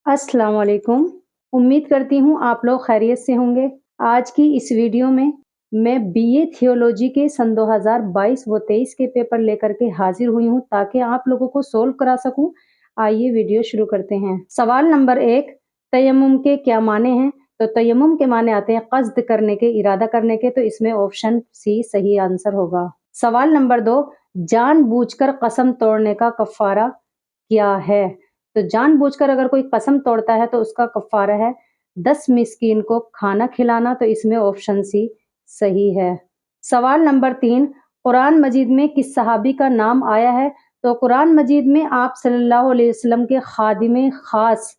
अस्सलाम वालेकुम। उम्मीद करती हूँ आप लोग खैरियत से होंगे। आज की इस वीडियो में मैं बीए थियोलॉजी के सन 2022 व 23 के पेपर लेकर के हाजिर हुई हूँ ताकि आप लोगों को सोल्व करा सकूँ। आइए वीडियो शुरू करते हैं। सवाल नंबर 1, तयम्मुम के क्या माने हैं? तो तयम्मुम के माने आते हैं क़स्द करने के, इरादा करने के, तो इसमें ऑप्शन सी सही आंसर होगा। सवाल नंबर 2, जानबूझकर कसम तोड़ने का कफ़ारा क्या है? तो जानबूझकर अगर कोई कसम तोड़ता है तो उसका कफ़ारा है 10 मिस्कीन को खाना खिलाना, तो इसमें ऑप्शन सी सही है। सवाल नंबर 3, कुरान मजीद में किस सहाबी का नाम आया है? तो कुरान मजीद में आप सल्लल्लाहु अलैहि वसल्लम के खादिम खास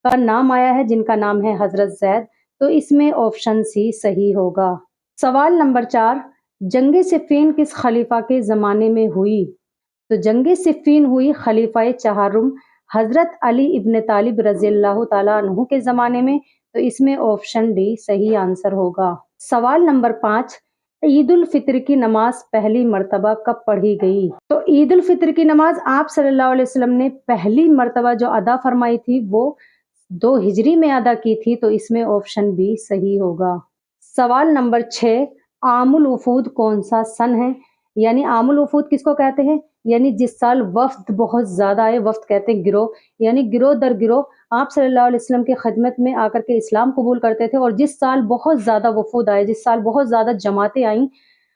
का नाम आया है जिनका नाम है हजरत ज़ैद, तो इसमें ऑप्शन सी सही होगा। सवाल नंबर 4, जंग सिफ़ीन किस खलीफा के ज़माने में हुई? तो जंग सिफ़ीन हुई खलीफा चाहरुम हजरत अली इब्न तालिब रज़ियल्लाहु ताला अन्हु के ज़माने में, तो इसमें ऑप्शन डी सही आंसर होगा। सवाल नंबर 5, ईद उल फित्र की नमाज पहली मर्तबा कब पढ़ी गई? तो ईद उल फित्र की नमाज आप सल्लल्लाहु अलैहि वसल्लम ने पहली मर्तबा जो अदा फरमाई थी वो 2 हिजरी में अदा की थी, तो इसमें ऑप्शन बी सही होगा। सवाल नंबर 6, आमुल वफूद कौन सा सन है? यानी आमुल वफूद किसको कहते हैं? यानी जिस साल वफ्द बहुत ज़्यादा आए, वफ्द कहते हैं गिरोह, यानी गिरोह दर गिरोह आप सल्लल्लाहु अलैहि वसल्लम की खिदमत में आकर के इस्लाम कबूल करते थे, और जिस साल बहुत ज़्यादा वफूद आए, जिस साल बहुत ज़्यादा जमातें आईं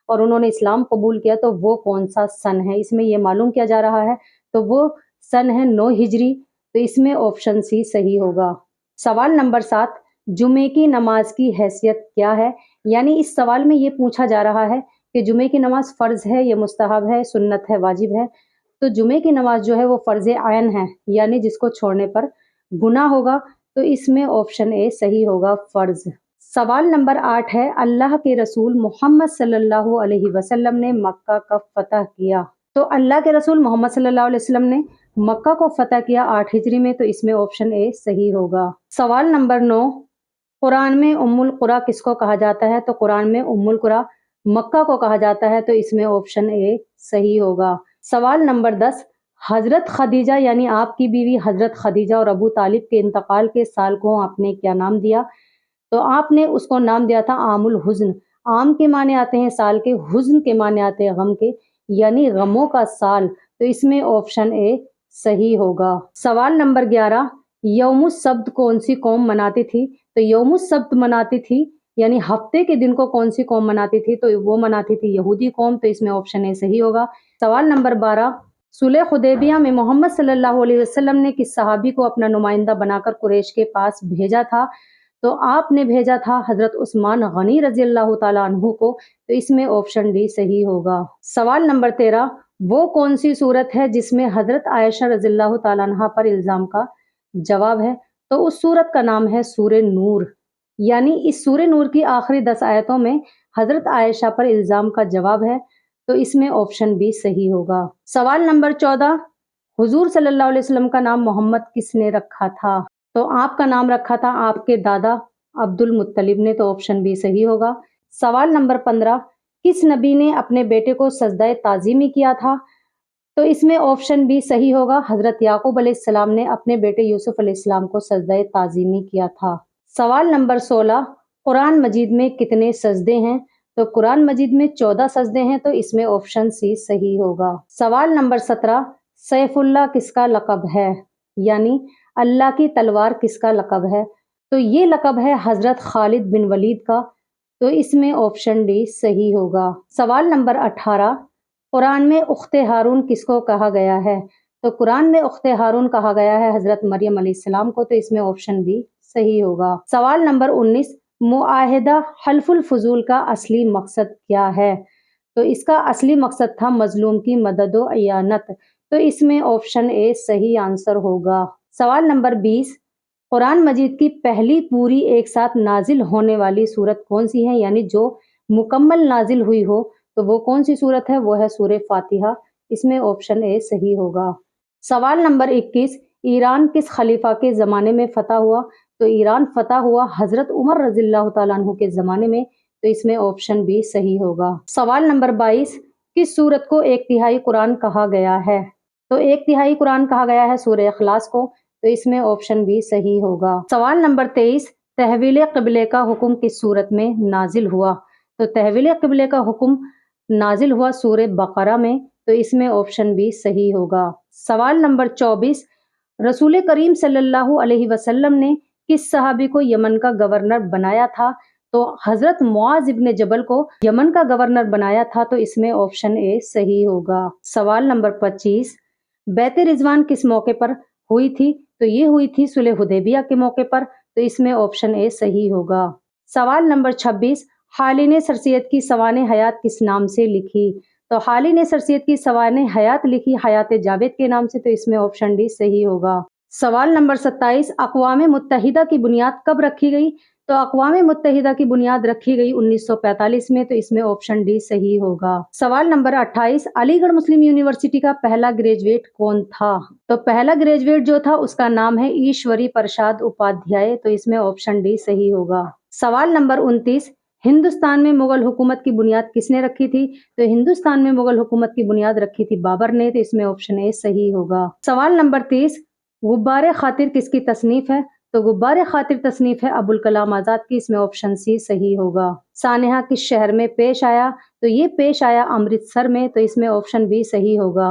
और उन्होंने इस्लाम कबूल किया, तो वो कौन सा सन है? इसमें ये मालूम किया जा रहा है, तो वो सन है 9 हिजरी, तो इसमें ऑप्शन सी सही होगा। सवाल नंबर 7, जुमे की नमाज की हैसियत क्या है? यानी इस सवाल में ये पूछा जा रहा है कि जुमे की नमाज फ़र्ज़ है या मुस्तहब है, सुन्नत है, वाजिब है? तो जुमे की नमाज जो है वो फ़र्ज़ आयन है, यानी जिसको छोड़ने पर गुनाह होगा, तो इसमें ऑप्शन ए सही होगा, फ़र्ज़। सवाल नंबर 8 है, अल्लाह के रसूल मोहम्मद सल्लल्लाहु अलैहि वसल्लम ने मक्का कब फ़तह किया? तो अल्लाह के रसूल मोहम्मद सल्लल्लाहु अलैहि वसल्लम ने मक्का को फ़तह किया 8 हिजरी में, तो इसमें ऑप्शन ए सही होगा। सवाल नंबर 9, कुरान में उम्मुल कुरा किसको कहा जाता है? तो कुरान में उम्मुल कुरा मक्का को कहा जाता है, तो इसमें ऑप्शन ए सही होगा। सवाल नंबर 10, हज़रत खदीजा यानी आपकी बीवी हज़रत खदीजा और अबू तालिब के इंतकाल के साल को आपने क्या नाम दिया? तो आपने उसको नाम दिया था आमुल हुज़्न। आम के माने आते हैं साल के, हुज़्न के माने आते हैं गम के, यानी गमों का साल, तो इसमें ऑप्शन ए सही होगा। सवाल नंबर 11, यौमुस सब्त कौन सी कौम मनाती थी? तो यौमुस सब्त मनाती थी यानी हफ्ते के दिन को कौन सी कौम मनाती थी? तो वो मनाती थी यहूदी कौम, तो इसमें ऑप्शन ए सही होगा। सवाल नंबर 12, सुलह हुदैबिया में मोहम्मद सल्लल्लाहु अलैहि वसल्लम ने किस सहाबी को अपना नुमाइंदा बनाकर कुरैश के पास भेजा था? तो आपने भेजा था हजरत उस्मान गनी रज़ियल्लाहु ताला अन्हु को, तो इसमें ऑप्शन डी सही होगा। सवाल नंबर 13, वो कौन सी सूरत है जिसमें हजरत आयशा रज़ियल्लाहु ताला अन्हा पर इल्ज़ाम का जवाब है? तो उस सूरत का नाम है सूरे नूर, यानी इस सूरे नूर की आखिरी 10 आयतों में हजरत आयशा पर इल्ज़ाम का जवाब है, तो इसमें ऑप्शन बी सही होगा। सवाल नंबर 14, हुजूर सल्लल्लाहु अलैहि वसल्लम का नाम मोहम्मद किसने रखा था? तो आपका नाम रखा था आपके दादा अब्दुल मुत्तलिब ने, तो ऑप्शन बी सही होगा। सवाल नंबर 15, किस नबी ने अपने बेटे को सजदा ताज़ीमी किया था? तो इसमें ऑप्शन बी सही होगा, हजरत याकूब अलैहिस्सलाम ने अपने बेटे यूसुफ अलैहिस्सलाम को सजदा ताज़ीमी किया था। सवाल नंबर 16, कुरान मजीद में कितने सजदे हैं? तो कुरान मजीद में 14 सजदे हैं, तो इसमें ऑप्शन सी सही होगा। सवाल नंबर 17, सैफुल्लाह किसका लक़ब है? यानी अल्लाह की तलवार किसका लक़ब है? तो ये लक़ब है हजरत खालिद बिन वलीद का, तो इसमें ऑप्शन डी सही होगा। सवाल नंबर 18, कुरान में उख्ते हारून किसको कहा गया है? तो कुरान में उख्ते हारून कहा गया है हजरत मरियम अलैहिस्सलाम को, तो इसमें ऑप्शन बी सही होगा। सवाल नंबर 19, मुआहिदा हल्फुल फजूल का असली मकसद क्या है? तो इसका असली मकसद था मजलूम की मदद व इयानत, तो इसमें ऑप्शन ए सही आंसर होगा। सवाल नंबर 20, कुरान मजीद की पहली पूरी एक साथ नाजिल होने वाली सूरत कौन सी है? यानी जो मुकम्मल नाजिल हुई हो, तो वो कौन सी सूरत है? वो है सूरे फातिहा, इसमें ऑप्शन ए सही होगा। सवाल नंबर 21, ईरान किस खलीफा के ज़माने में फ़तह हुआ? तो ईरान फ़तह हुआ हज़रत उमर रज़ियल्लाहु ताला अन्हु के ज़माने में, तो इसमें ऑप्शन बी सही होगा। सवाल नंबर 22, किस सूरत को 1/3 कुरान कहा गया है? तो 1/3 कुरान कहा गया है सूरह इखलास को, تو اس میں آپشن بی صحیح ہوگا۔ سوال نمبر 23، تحویل قبلے کا حکم کس صورت میں نازل ہوا؟ تو تحویل قبلے کا حکم نازل ہوا سورہ بقرہ میں، تو اس میں آپشن بی صحیح ہوگا۔ سوال نمبر 24، رسول کریم صلی اللہ علیہ وسلم نے کس صحابی کو یمن کا گورنر بنایا تھا؟ تو حضرت معاذ ابن جبل کو یمن کا گورنر بنایا تھا، تو اس میں آپشن اے صحیح ہوگا۔ سوال نمبر 25، بیعت رضوان کس موقع پر ہوئی تھی؟ تو یہ ہوئی تھی صلح حدیبیہ کے موقع پر، تو اس میں آپشن اے صحیح ہوگا۔ سوال نمبر 26، حالی نے سرسید کی سوانح حیات کس نام سے لکھی؟ تو حالی نے سرسید کی سوانح حیات لکھی حیات جاوید کے نام سے، تو اس میں آپشن ڈی صحیح ہوگا۔ سوال نمبر 27، اقوام متحدہ کی بنیاد کب رکھی گئی؟ تو اقوام متحدہ کی بنیاد رکھی گئی 1945 میں، تو اس میں آپشن ڈی صحیح ہوگا۔ سوال نمبر 28، علی گڑھ مسلم یونیورسٹی کا پہلا گریجویٹ کون تھا؟ تو پہلا گریجویٹ جو تھا اس کا نام ہے ایشوری پرساد اپادھیائے، تو اس میں آپشن ڈی صحیح ہوگا۔ سوال نمبر 29، ہندوستان میں مغل حکومت کی بنیاد کس نے رکھی تھی؟ تو ہندوستان میں مغل حکومت کی بنیاد رکھی تھی بابر نے، تو اس میں آپشن اے صحیح ہوگا۔ سوال نمبر 30، غبار خاطر کس کی تصنیف ہے؟ تو غبار خاطر تصنیف ہے ابوالکلام آزاد کی، اس میں آپشن سی صحیح ہوگا۔ سانحہ کس شہر میں پیش آیا؟ تو یہ پیش آیا امرتسر میں، تو اس میں آپشن بی صحیح ہوگا۔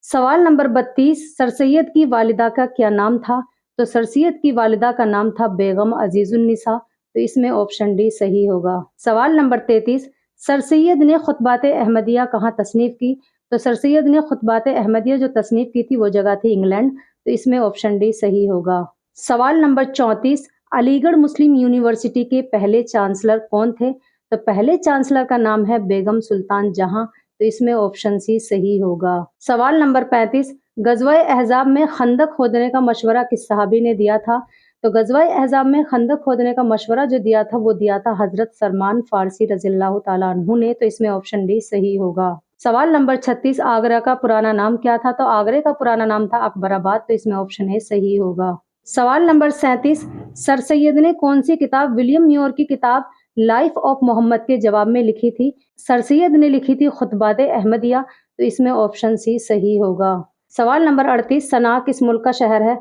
سوال نمبر 32، سر سید کی والدہ کا کیا نام تھا؟ تو سر سید کی والدہ کا نام تھا بیگم عزیز النساء، تو اس میں آپشن ڈی صحیح ہوگا۔ سوال نمبر 33، سر سید نے خطبات احمدیہ کہاں تصنیف کی؟ تو سر سید نے خطبات احمدیہ جو تصنیف کی تھی وہ جگہ تھی انگلینڈ، تو اس میں آپشن ڈی صحیح ہوگا۔ سوال نمبر 34، علی گڑھ مسلم یونیورسٹی کے پہلے چانسلر کون تھے؟ تو پہلے چانسلر کا نام ہے بیگم سلطان جہاں، تو اس میں آپشن سی صحیح ہوگا۔ سوال نمبر 35، غزوہ احزاب میں خندق کھودنے کا مشورہ کس صحابی نے دیا تھا؟ تو غزوہ احزاب میں خندق کھودنے کا مشورہ جو دیا تھا وہ دیا تھا حضرت سلمان فارسی رضی اللہ تعالیٰ عنہ نے، تو اس میں آپشن ڈی صحیح ہوگا۔ سوال نمبر 36، آگرہ کا پرانا نام کیا تھا؟ تو آگرے کا پرانا نام تھا اکبر آباد، تو اس میں آپشن اے صحیح ہوگا۔ سوال نمبر 37، سر سید نے کون سی کتاب ولیم میور کی کتاب لائف آف محمد کے جواب میں لکھی تھی؟ سر سید نے لکھی تھی خطبات احمدیہ، تو اس میں آپشن سی صحیح ہوگا۔ سوال نمبر 38، صنعا کس ملک کا شہر ہے؟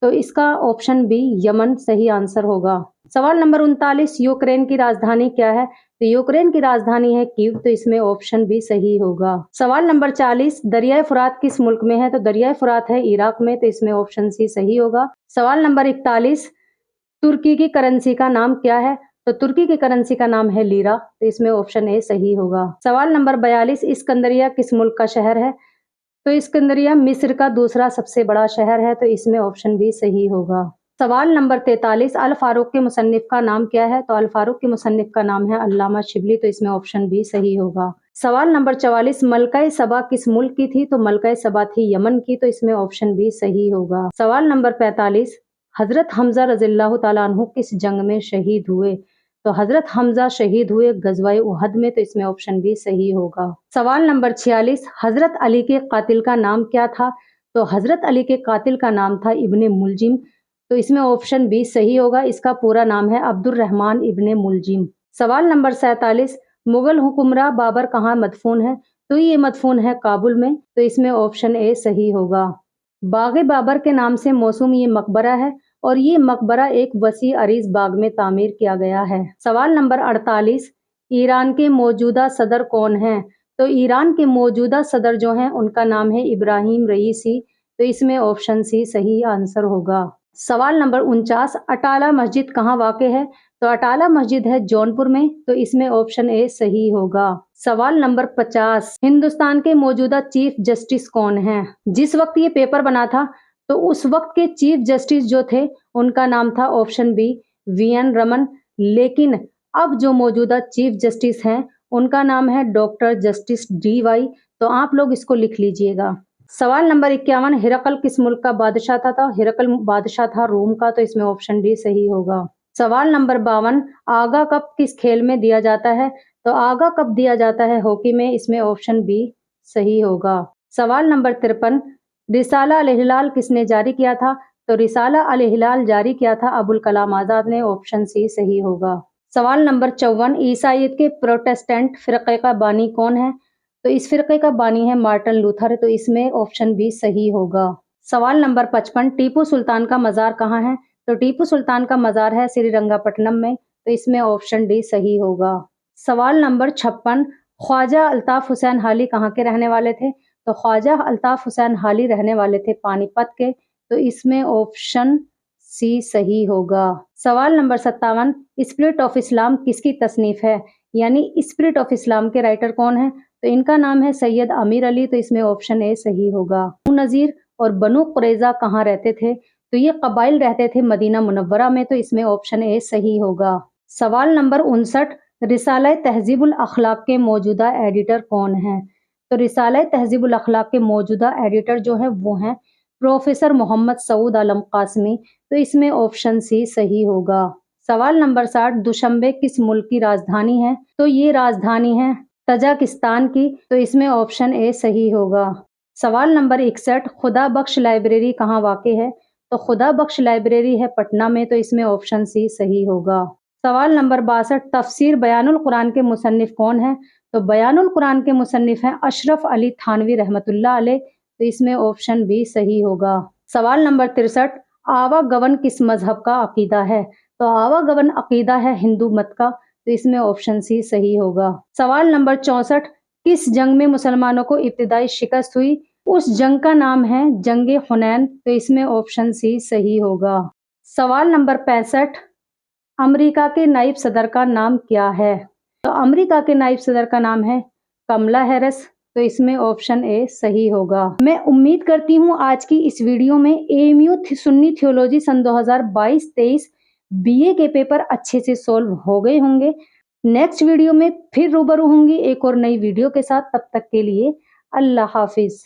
تو اس کا آپشن بی یمن صحیح آنسر ہوگا۔ سوال نمبر 39، یوکرین کی راجدھانی کیا ہے؟ تو یوکرین کی راجدھانی ہے کیو، تو اس میں آپشن بی صحیح ہوگا۔ سوال نمبر 40، دریائے فرات کس ملک میں ہے؟ تو دریائے فرات ہے عراق میں، تو اس میں آپشن سی صحیح ہوگا۔ سوال نمبر 41، ترکی کی کرنسی کا نام کیا ہے؟ تو ترکی کی کرنسی کا نام ہے لیرا، تو اس میں آپشن اے صحیح ہوگا۔ سوال نمبر 42، اسکندریہ کس ملک کا شہر ہے؟ تو اسکندریہ مصر کا دوسرا سب سے بڑا شہر ہے، تو اس میں آپشن بی صحیح ہوگا۔ سوال نمبر 43، الفاروق کے مصنف کا نام کیا ہے؟ تو الفاروق کے مصنف کا نام ہے علامہ شبلی، تو اس میں آپشن بی صحیح ہوگا۔ سوال نمبر 44، ملکہ سبا کس ملک کی تھی؟ تو ملکہ سبا تھی یمن کی، تو اس میں آپشن بی صحیح ہوگا۔ سوال نمبر 45، حضرت حمزہ رضی اللہ تعالیٰ عنہ کس جنگ میں شہید ہوئے؟ تو حضرت حمزہ شہید ہوئے غزوہ احد میں، تو اس میں آپشن بی صحیح ہوگا۔ سوال نمبر 46، حضرت علی کے قاتل کا نام کیا تھا؟ تو حضرت علی کے قاتل کا نام تھا ابن ملجم، تو اس میں آپشن بی صحیح ہوگا۔ اس کا پورا نام ہے عبد الرحمن ابن ملجم۔ سوال نمبر 47، مغل حکمراں بابر کہاں مدفون ہے؟ تو یہ مدفون ہے کابل میں، تو اس میں آپشن اے صحیح ہوگا۔ باغ بابر کے نام سے موسوم یہ مقبرہ ہے، اور یہ مقبرہ ایک وسیع عریض باغ میں تعمیر کیا گیا ہے۔ سوال نمبر 48، ایران کے موجودہ صدر کون ہیں؟ تو ایران کے موجودہ صدر جو ہیں ان کا نام ہے ابراہیم رئیسی، تو اس میں آپشن سی صحیح آنسر ہوگا۔ سوال نمبر 49، اٹالہ مسجد کہاں واقع ہے؟ تو اٹالہ مسجد ہے جونپور میں، تو اس میں آپشن اے صحیح ہوگا۔ سوال نمبر 50، ہندوستان کے موجودہ چیف جسٹس کون ہیں؟ جس وقت یہ پیپر بنا تھا تو اس وقت کے چیف جسٹس جو تھے ان کا نام تھا آپشن بی وی این رمن، لیکن اب جو موجودہ چیف جسٹس ہیں ان کا نام ہے ڈاکٹر جسٹس ڈی وائی، تو آپ لوگ اس کو لکھ لیجئے گا۔ سوال نمبر 51، ہرقل کس ملک کا بادشاہ تھا؟ تو ہرقل بادشاہ تھا روم کا، تو اس میں آپشن ڈی صحیح ہوگا۔ سوال نمبر 52، آگا کپ کس کھیل میں دیا جاتا ہے؟ تو آگا کپ دیا جاتا ہے ہاکی میں، اس میں آپشن بی صحیح ہوگا۔ سوال نمبر 53، رسالہ الہلال کس نے جاری کیا تھا؟ تو رسالہ الہلال جاری کیا تھا ابوالکلام آزاد نے، آپشن سی صحیح ہوگا۔ سوال نمبر 54، عیسائیت کے پروٹسٹنٹ فرقے کا بانی کون ہے؟ تو اس فرقے کا بانی ہے مارٹن لوتھر، تو اس میں آپشن بی صحیح ہوگا۔ सवाल नंबर 55, टीपू सुल्तान का मज़ार कहाँ है? तो टीपू सुल्तान का मज़ार है श्रीरंगपट्टनम में, तो इसमें ऑप्शन डी सही होगा। सवाल नंबर 56, ख्वाजा अल्ताफ हुसैन हाली कहाँ के रहने वाले थे? तो ख्वाजा अल्ताफ हुसैन हाली रहने वाले थे पानीपत के, तो इसमें ऑप्शन सी सही होगा। सवाल नंबर 57, स्पिरिट ऑफ इस्लाम किसकी तसनीफ है? यानी स्पिरिट ऑफ इस्लाम के राइटर कौन है? तो इनका नाम है सैयद अमीर अली, तो इसमें ऑप्शन ए सही होगा। नज़ीर और बनु कुरैज़ा कहाँ रहते थे? तो ये कबाइल रहते थे मदीना मुनव्वरा में, तो इसमें ऑप्शन ए सही होगा। सवाल नंबर 59, रिसाला तहज़ीबुल अखलाक के मौजूदा एडिटर कौन हैं? तो रिसाला तहज़ीबुल अखलाक के मौजूदा एडिटर जो है वो हैं प्रोफेसर मोहम्मद सऊद आलम कासमी, तो इसमें ऑप्शन सी सही होगा। सवाल नंबर 60, दुशंबे किस मुल्क की राजधानी है? तो ये राजधानी है तजाकिस्तान की, तो इसमें ऑप्शन ए सही होगा। सवाल नंबर 61, खुदा बख्श लाइब्रेरी कहाँ वाक़ है? तो खुदा बख्श लाइब्रेरी है पटना में, तो इसमें ऑप्शन सी सही होगा। सवाल नंबर 62, तफसीर बयानुल कुरान के मुसन्निफ कौन है? तो बयानुल कुरान के मुसन्निफ हैं अशरफ अली थानवी रहमतुल्लाह अलैह, तो इसमें ऑप्शन बी सही होगा। सवाल नंबर 63, आवा गवन किस मजहब का अकीदा है? तो आवा गवन अकीदा है हिंदू मत का, तो इसमें ऑप्शन सी सही होगा। सवाल नंबर 64, किस जंग में मुसलमानों को इब्तिदाई शिकस्त हुई? उस जंग का नाम है जंगे हुनैन, तो इसमें ऑप्शन सी सही होगा। सवाल नंबर 65, अमेरिका के नायब सदर का नाम क्या है? तो अमेरिका के नायब सदर का नाम है कमला हैरिस, तो इसमें ऑप्शन ए सही होगा। मैं उम्मीद करती हूँ आज की इस वीडियो में एएमयू सुन्नी थियोलॉजी सन 2022-23 बीए के पेपर अच्छे से सॉल्व हो गए होंगे। नेक्स्ट वीडियो में फिर रूबरू होंगी एक और नई वीडियो के साथ। तब तक के लिए अल्लाह हाफिज।